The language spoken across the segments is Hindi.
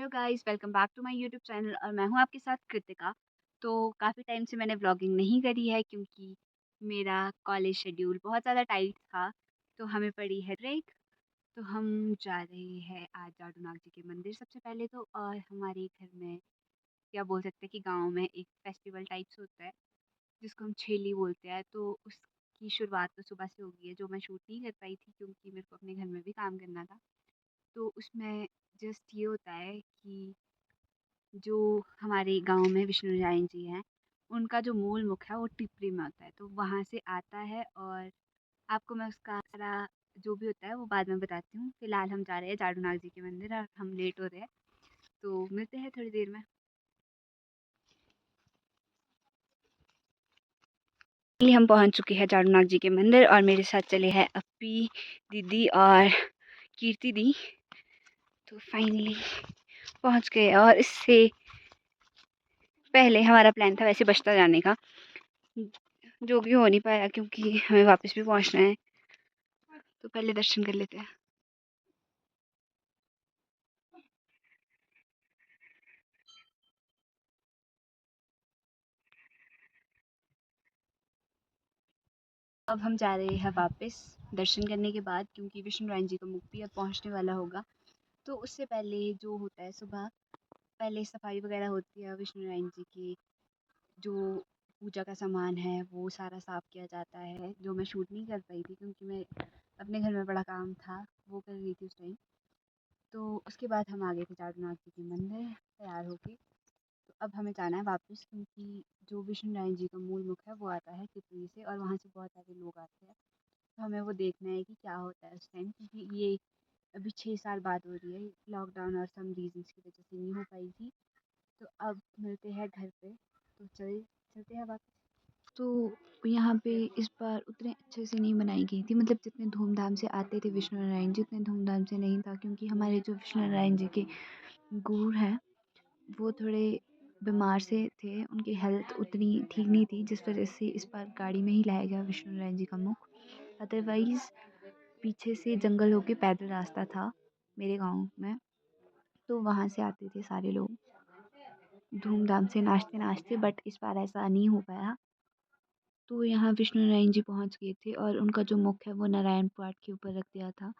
Hello guys, welcome back to my YouTube channel और मैं हूं आपके साथ कृतिका। तो काफ़ी टाइम से मैंने व्लॉगिंग नहीं करी है क्योंकि मेरा कॉलेज शेड्यूल बहुत ज़्यादा टाइट था। तो हमें पड़ी है ब्रेक। तो हम जा रहे हैं आज जाडूनाग जी के मंदिर सबसे पहले तो। और हमारे घर में क्या बोल सकते हैं कि गांव में एक फेस्टिवल टाइप्स होता है जिसको हम छेली बोलते हैं। तो उसकी शुरुआत तो सुबह से हो गई है, जो मैं शूट नहीं कर पाई थी क्योंकि मेरे को अपने घर में भी काम करना था। तो उसमें जस्ट ये होता है कि जो हमारे गांव में विष्णु नारायण जी हैं, उनका जो मूल मुख है वो टिपरी में होता है, तो वहाँ से आता है। और आपको मैं उसका सारा जो भी होता है वो बाद में बताती हूँ। फिलहाल हम जा रहे हैं जाडूनाग जी के मंदिर और हम लेट हो रहे हैं, तो मिलते हैं थोड़ी देर में। फाइनली हम पहुँच चुके हैं जाडूनाग जी के मंदिर और मेरे साथ चले हैं अपी, दीदी और कीर्ति दी। तो फाइनली पहुँच गए और इससे पहले हमारा प्लान था वैसे बस्ता जाने का, जो कि हो नहीं पाया क्योंकि हमें वापस भी पहुंचना है। तो पहले दर्शन कर लेते हैं। अब हम जा रहे हैं वापस दर्शन करने के बाद, क्योंकि विष्णु नारायण जी का मुख भी अब पहुंचने वाला होगा। तो उससे पहले जो होता है सुबह, पहले सफाई वगैरह होती है विष्णु नारायण जी की। जो पूजा का सामान है वो सारा साफ़ किया जाता है, जो मैं शूट नहीं कर पाई थी क्योंकि मैं अपने घर में बड़ा काम था वो कर रही थी उस टाइम। तो उसके बाद हम आ गए थे जाडूनाग जी के मंदिर तैयार होके। तो अब हमें जाना है वापस, क्योंकि जो विष्णु नारायण जी का मूल मुख है वो आता है त्रिपुरी से और वहाँ से बहुत सारे लोग आते हैं। तो हमें वो देखना है कि क्या होता है उस टाइम, क्योंकि ये अभी 6 साल बाद हो रही है। लॉकडाउन और सम रीजंस की वजह से नहीं हो पाई थी। तो अब मिलते हैं घर पे, तो चलते हैं वापस। तो यहाँ पे इस बार उतने अच्छे से नहीं मनाई गई थी, मतलब जितने धूमधाम से आते थे विष्णु नारायण जी उतने धूमधाम से नहीं था, क्योंकि हमारे जो विष्णु नारायण जी के गुरु हैं वो थोड़े बीमार से थे, उनकी हेल्थ उतनी ठीक नहीं थी, जिस वजह से इस बार गाड़ी में ही लाया गया विष्णु नारायण जी का मुख। अदरवाइज़ पीछे से जंगल होके पैदल रास्ता था मेरे गांव में, तो वहाँ से आते थे सारे लोग धूमधाम से नाचते नाचते। बट इस बार ऐसा नहीं हो पाया। तो यहाँ विष्णु नारायण जी पहुँच गए थे और उनका जो मुख है वो नारायण पाठ के ऊपर रख दिया था।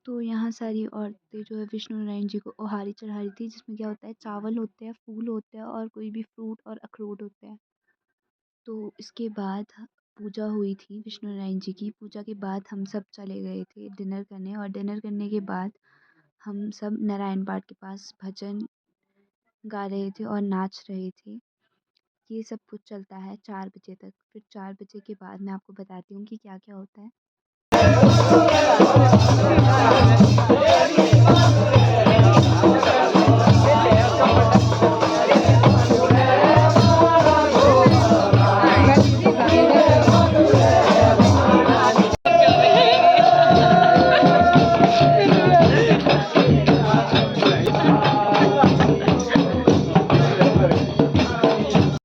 तो यहाँ सारी औरतें जो है विष्णु नारायण जी को ओहारी चढ़ा रही थी, जिसमें क्या होता है चावल होते हैं, फूल होते हैं और कोई भी फ्रूट और अखरोट होते हैं। तो इसके बाद पूजा हुई थी विष्णु नारायण जी की। पूजा के बाद हम सब चले गए थे डिनर करने, और डिनर करने के बाद हम सब नारायण पाठ के पास भजन गा रहे थे और नाच रहे थे। ये सब कुछ चलता है 4 बजे तक। फिर 4 बजे के बाद मैं आपको बताती हूँ कि क्या क्या होता है।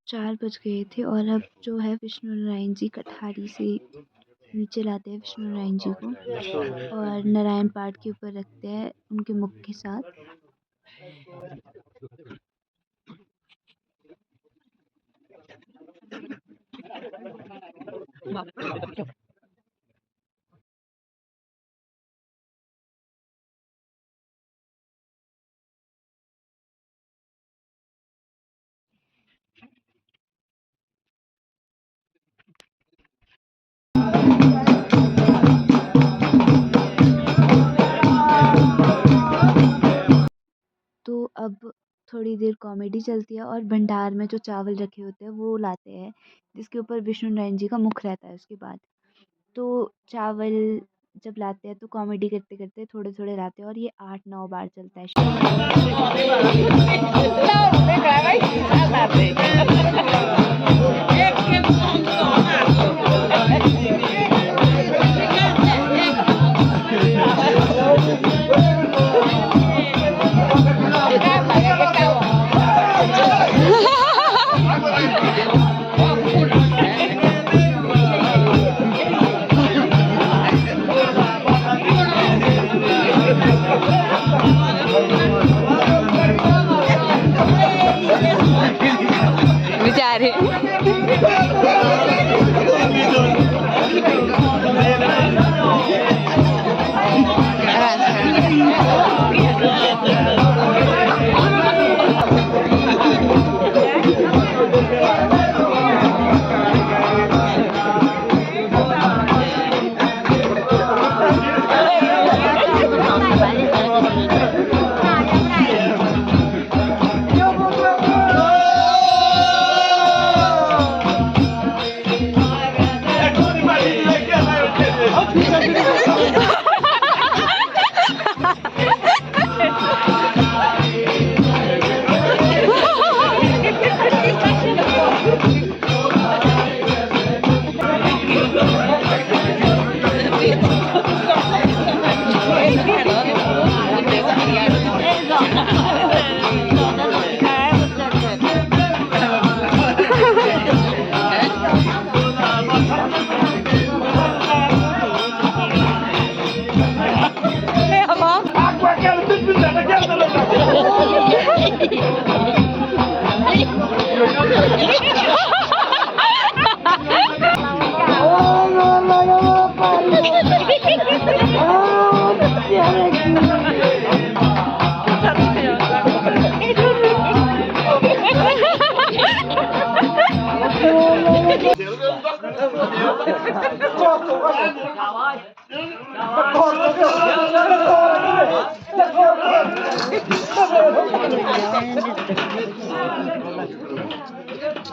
4 बज गए थे और अब जो है विष्णु नारायण जी कठारी से नीचे लाते हैं विष्णु नारायण जी को और नारायण पाठ के ऊपर रखते हैं उनके मुख के साथ। थोड़ी देर कॉमेडी चलती है और भंडार में जो चावल रखे होते हैं वो लाते हैं, जिसके ऊपर विष्णु नारायण जी का मुख रहता है उसके बाद। तो चावल जब लाते हैं तो कॉमेडी करते करते थोड़े थोड़े लाते हैं और ये 8-9 बार चलता है। बेचारे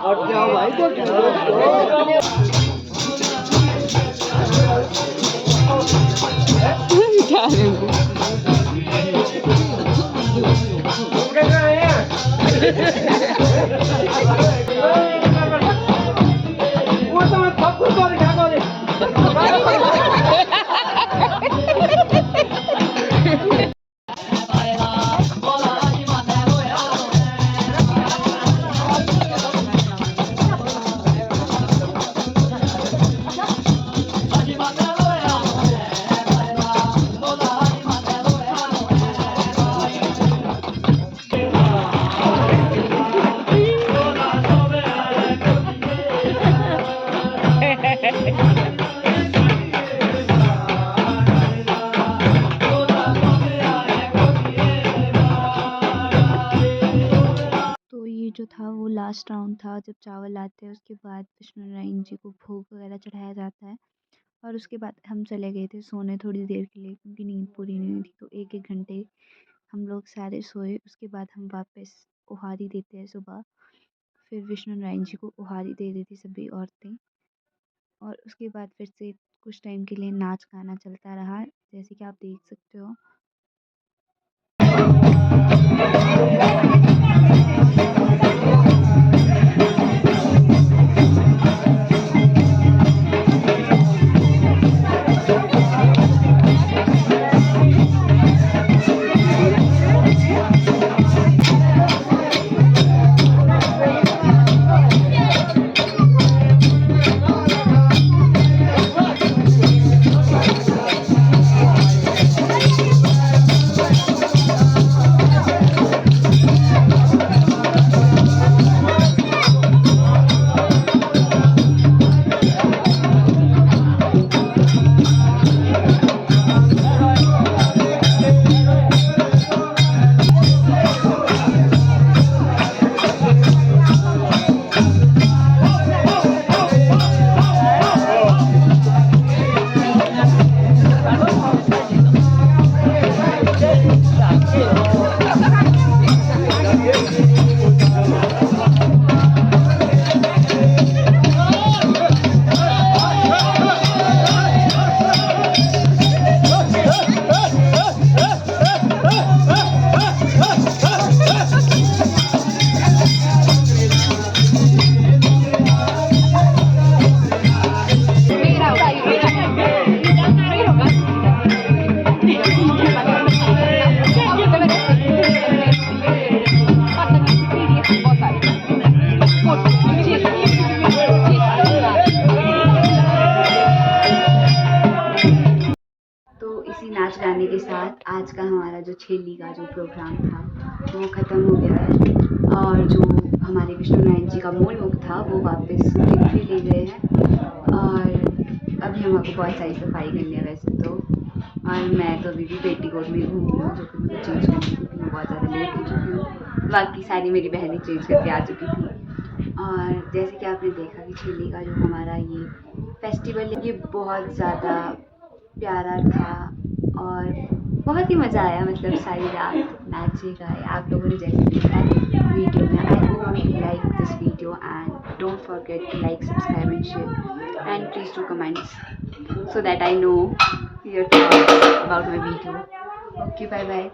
और क्या भाई जो था वो लास्ट राउंड था जब चावल आते हैं उसके बाद विष्णु नारायण जी को भोग वगैरह चढ़ाया जाता है और उसके बाद हम चले गए थे सोने थोड़ी देर के लिए क्योंकि नींद पूरी नहीं हुई थी। तो 1-1 घंटे हम लोग सारे सोए। उसके बाद हम वापस ओहारी देते हैं सुबह। फिर विष्णु नारायण जी को ओहारी दे देती सभी औरतें और उसके बाद फिर से कुछ टाइम के लिए नाच गाना चलता रहा जैसे कि आप देख सकते हो। आज का हमारा जो छेली का जो प्रोग्राम था वो ख़त्म हो गया है और जो हमारे विष्णु नारायण जी का मूल मुख था वो वापस पृथ्वी ले गए हैं। और अभी हमको बहुत सारी सफाई करनी है वैसे तो, और मैं तो अभी भी पेटीकोट में घूम रही हूँ जो कि मुझे चेंज करनी थी क्योंकि मैं बहुत ज़्यादा लेट हो चुकी हूँ। बाकी सारी मेरी बहनें चेंज करके आ चुकी थी। और जैसे कि आपने देखा कि छेली का जो हमारा ये फेस्टिवल है ये बहुत ज़्यादा प्यारा था और बहुत ही मज़ा आया। मतलब सारी रात नाचे गाए आप लोगों ने जैसे देखा वीडियो में। I hope you like this video and don't forget to like, subscribe and share and please do comments so that I know your thoughts about my video. Okay, bye bye.